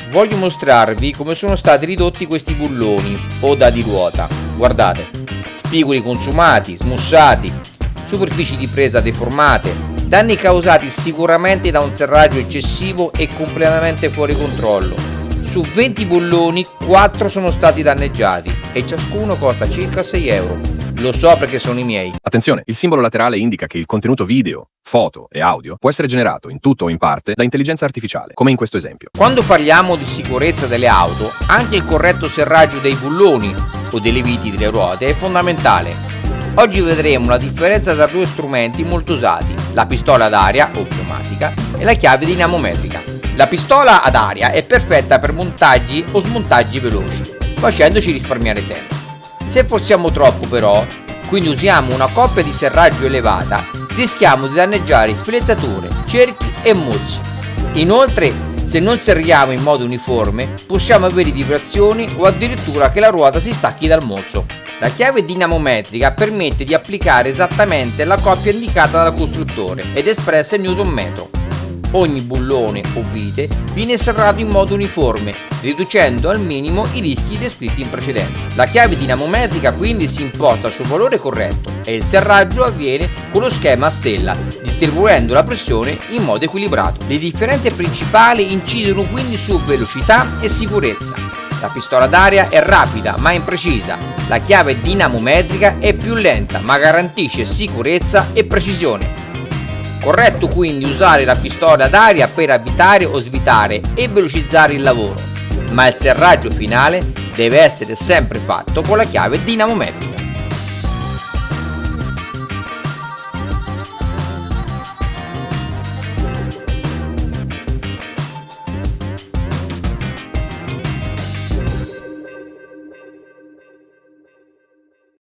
voglio mostrarvi come sono stati ridotti questi bulloni o dadi ruota. Guardate, spigoli consumati, smussati, superfici di presa deformate, danni causati sicuramente da un serraggio eccessivo e completamente fuori controllo. Su 20 bulloni 4 sono stati danneggiati e ciascuno costa circa 6 euro. Lo so perché sono i miei. Attenzione, il simbolo laterale indica che il contenuto video, foto e audio può essere generato in tutto o in parte da intelligenza artificiale, come in questo esempio. Quando parliamo di sicurezza delle auto, anche il corretto serraggio dei bulloni o delle viti delle ruote è fondamentale. Oggi vedremo la differenza tra due strumenti molto usati, la pistola ad aria o pneumatica e la chiave dinamometrica. La pistola ad aria è perfetta per montaggi o smontaggi veloci, facendoci risparmiare tempo. Se forziamo troppo però, quindi usiamo una coppia di serraggio elevata, rischiamo di danneggiare filettature, cerchi e mozzi. Inoltre, se non serriamo in modo uniforme, possiamo avere vibrazioni o addirittura che la ruota si stacchi dal mozzo. La chiave dinamometrica permette di applicare esattamente la coppia indicata dal costruttore ed espressa in Newton metro. Ogni bullone o vite viene serrato in modo uniforme, riducendo al minimo i rischi descritti in precedenza. La chiave dinamometrica quindi si imposta sul valore corretto e il serraggio avviene con lo schema a stella, distribuendo la pressione in modo equilibrato. Le differenze principali incidono quindi su velocità e sicurezza. La pistola d'aria è rapida ma imprecisa, la chiave dinamometrica è più lenta ma garantisce sicurezza e precisione. Corretto quindi usare la pistola d'aria per avvitare o svitare e velocizzare il lavoro, ma il serraggio finale deve essere sempre fatto con la chiave dinamometrica.